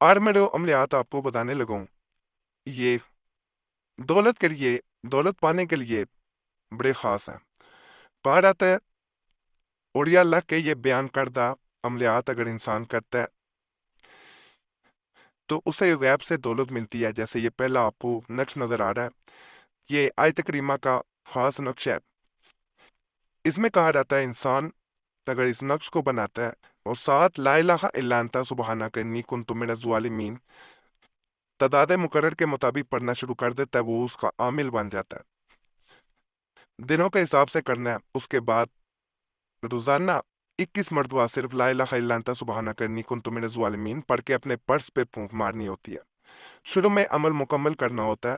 اور میں جو عملیات آپ کو بتانے لگوں یہ دولت پانے کے لیے بڑے خاص ہیں۔ کہا جاتا ہے اور یا اللہ کے یہ بیان کردہ عملیات اگر انسان کرتا ہے تو اسے غیب سے دولت ملتی ہے، جیسے یہ پہلا آپ کو نقش نظر آ رہا ہے، یہ آیت کریمہ کا خاص نقش ہے۔ اس میں کہا جاتا ہے انسان اگر اس نقش کو بناتا ہے اور ساتھ لا الہ الا انت سبحانک انی کنت من الظالمین تعداد مقرر کے مطابق پڑھنا شروع کر دیتا ہے، وہ اس کا عامل بن جاتا ہے۔ دنوں کے حساب سے کرنا ہے، اس کے بعد روزانہ 21 مرتبہ صرف لا الہ الا انت سبحانک انی کنت من الظالمین پڑھ کے اپنے پرس پہ پھونک مارنی ہوتی ہے۔ شروع میں عمل مکمل کرنا ہوتا ہے۔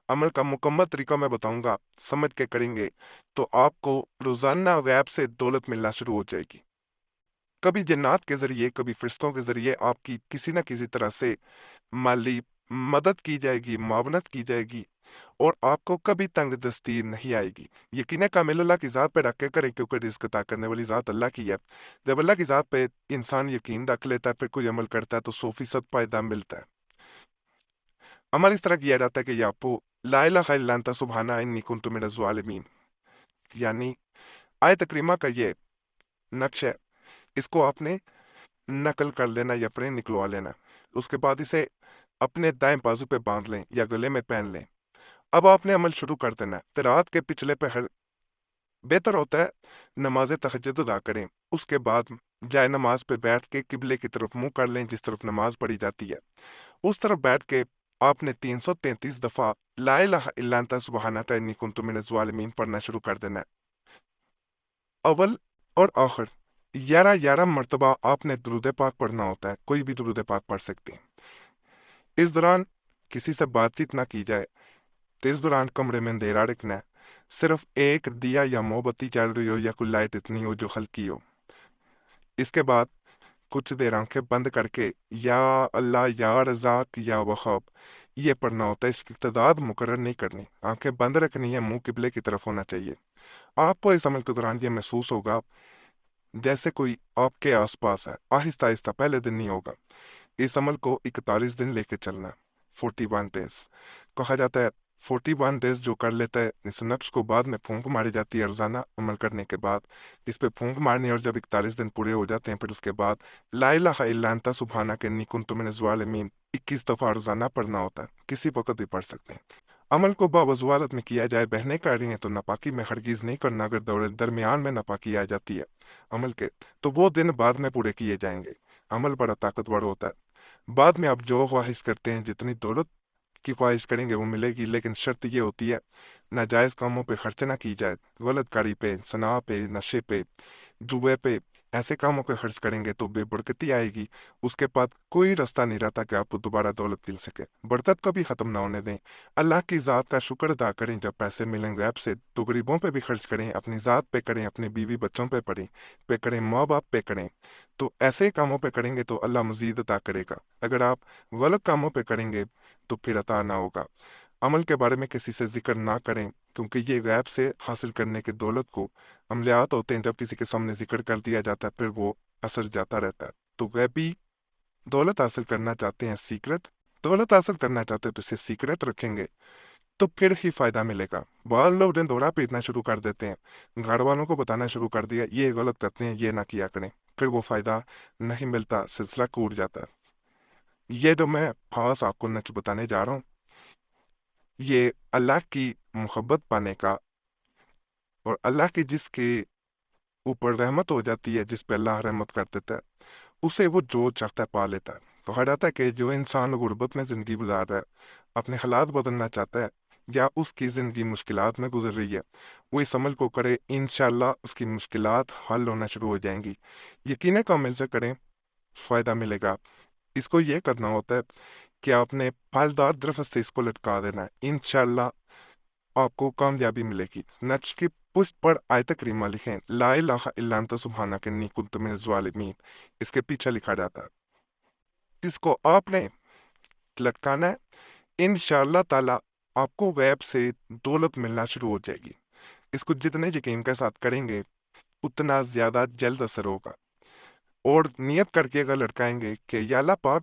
عمل کا مکمل طریقہ میں بتاؤں گا، سمجھ کے کریں گے تو آپ کو روزانہ غیب سے دولت ملنا شروع ہو جائے گی۔ کبھی جنات کے ذریعے، کبھی فرشتوں کے ذریعے آپ کی کسی نہ کسی طرح سے مالی مدد کی جائے گی، معاونت کی جائے گی، اور آپ کو کبھی تنگ دستی نہیں آئے گی۔ یقین کامل اللہ کی ذات پہ رکھ کے کریں، کیونکہ رزق عطا کرنے والی ذات اللہ کی ہے۔ جب اللہ کی ذات پہ انسان یقین رکھ لیتا ہے، پھر کوئی عمل کرتا ہے تو 100% فائدہ ملتا ہے۔ عمل اس طرح کیا جاتا ہے کہ یہ آپ کو لا الہ الا انت سبحانہ انی کنت من الظالمین، یعنی آیت کریمہ کا یہ نقش ہے، اس کو آپ نے نقل کر لینا یا پھر نکلوا لینا۔ اس کے بعد اسے اپنے دائیں بازو پہ باندھ لیں یا گلے میں پہن لیں۔ اب آپ نے عمل شروع کر دینا ہے۔ رات کے پچھلے پہر بہتر ہوتا ہے نماز تہجد ادا کریں، اس کے بعد جائے نماز پہ بیٹھ کے قبلے کی طرف منہ کر لیں جس طرف نماز پڑھی جاتی ہے، اس طرف بیٹھ کے آپ نے 333 دفعہ لا الہ الا انت سبحانک انی کنت من الظالمین پڑھنا شروع کر دینا ہے۔ اول اور آخر 11 مرتبہ آپ نے درود پاک پڑھنا ہوتا ہے، کوئی بھی درود پاک پڑھ سکتے ہیں۔ اس دوران کسی سے بات چیت نہ کی جائے، تو اس دوران کمرے میں اندھیرا رکھنا ہے، صرف ایک دیا یا موم بتی چل رہی ہو یا کوئی لائٹ اتنی ہو جو ہلکی ہو۔ اس کے بعد کچھ دیر آنکھیں بند کر کے یا اللہ یا رزاق یا وہاب یہ پڑھنا ہوتا ہے۔ اس کی تعداد مقرر نہیں کرنی، آنکھیں بند رکھنی ہے، منہ قبلے کی طرف ہونا چاہیے۔ آپ کو اس عمل کے دوران یہ محسوس ہوگا جیسے کوئی آپ کے آس پاس ہے، آہستہ آہستہ، پہلے دن نہیں ہوگا۔ اس عمل کو 41 دن لے کے چلنا، 41 ڈیز کہا جاتا ہے۔ 41 ڈیز جو کر لیتا ہے، اس نقش کو بعد میں پھونک ماری جاتی ہے روزانہ عمل کرنے کے بعد، اس پہ پھونک مارنی، اور جب 41 دن پورے ہو جاتے ہیں پھر اس کے بعد لا الہ الا انت سبحانک انی کنت من الظالمین 21 دفعہ روزانہ پڑھنا ہوتا ہے، کسی وقت بھی پڑھ سکتے ہیں۔ عمل کو باوضوالت میں کیا جائے، بہنیں کر رہی ہیں تو ناپاکی میں ہرگز نہیں کرنا۔ اگر درمیان میں ناپاکی آ جاتی ہے عمل کے تو وہ دن بعد میں پورے کیے جائیں گے۔ عمل بڑا طاقتور ہوتا ہے۔ بعد میں آپ جو خواہش کرتے ہیں، جتنی دولت کی خواہش کریں گے وہ ملے گی، لیکن شرط یہ ہوتی ہے ناجائز کاموں پہ خرچ نہ کی جائے، غلط کاری پہ، صناع پہ، نشے پہ، جوے پہ، ایسے کاموں پہ خرچ کریں گے تو بے برکتی آئے گی۔ اس کے بعد کوئی راستہ نہیں رہتا کہ آپ کو دوبارہ دولت مل سکے۔ برکت کبھی ختم نہ ہونے دیں۔ اللہ کی ذات کا شکر ادا کریں، جب پیسے ملیں غیب سے تو غریبوں پہ بھی خرچ کریں، اپنی ذات پہ کریں، اپنے بیوی بچوں پہ کریں، ماں باپ پہ کریں۔ تو ایسے کاموں پہ کریں گے تو اللہ مزید عطا کرے گا۔ اگر آپ غلط کاموں پہ کریں گے تو پھر عطا نہ ہوگا۔ عمل کے بارے میں کسی سے ذکر نہ کریں، کیونکہ یہ غیب سے حاصل کرنے کی دولت کو عملیات ہوتے ہیں، جب کسی کے سامنے ذکر کر دیا جاتا ہے پھر وہ اثر جاتا رہتا ہے۔ تو غیبی دولت حاصل کرنا چاہتے ہیں، سیکرٹ دولت حاصل کرنا چاہتے ہیں تو اسے سیکرٹ رکھیں گے تو پھر ہی فائدہ ملے گا۔ بعض لوگ دن دورہ پیٹنا شروع کر دیتے ہیں، گھر والوں کو بتانا شروع کر دیا یہ غلط کرتے ہیں، یہ نہ کیا کریں، پھر وہ فائدہ نہیں ملتا، سلسلہ ٹوٹ جاتا ہے۔ یہ جو میں خاص آپ کو نقش بتانے جا رہا ہوں، یہ اللہ کی محبت پانے کا، اور اللہ کی جس کے اوپر رحمت ہو جاتی ہے، جس پہ اللہ رحمت کر دیتا ہے، اسے وہ جو چاہتا ہے پا لیتا ہے۔ کہا جاتا ہے کہ جو انسان غربت میں زندگی گزار رہا ہے، اپنے حالات بدلنا چاہتا ہے، یا اس کی زندگی مشکلات میں گزر رہی ہے، وہ اس عمل کو کرے، انشاءاللہ اس کی مشکلات حل ہونا شروع ہو جائیں گی۔ یقین کامل سے کریں، فائدہ ملے گا۔ اس کو یہ کرنا ہوتا ہے کہ آپ نے پھلدار درخت سے اس کو لٹکا دینا ہے، انشاءاللہ آپ کو کامیابی ملے گی۔ نقش کی پشت پر آیت کریمہ لکھیں، لا الہ الا انت سبحانک انی کنت من الظالمین، اس کے پیچھے لکھا جاتا ہے۔ اس کو آپ نے لٹکانا ہے، انشاءاللہ تعالی آپ کو غیب سے دولت ملنا شروع ہو جائے گی۔ اس کو جتنے یقین کے ساتھ کریں گے اتنا زیادہ جلد اثر ہوگا۔ اور نیت کر کے اگر لٹکائیں گے کہ یا اللہ پاک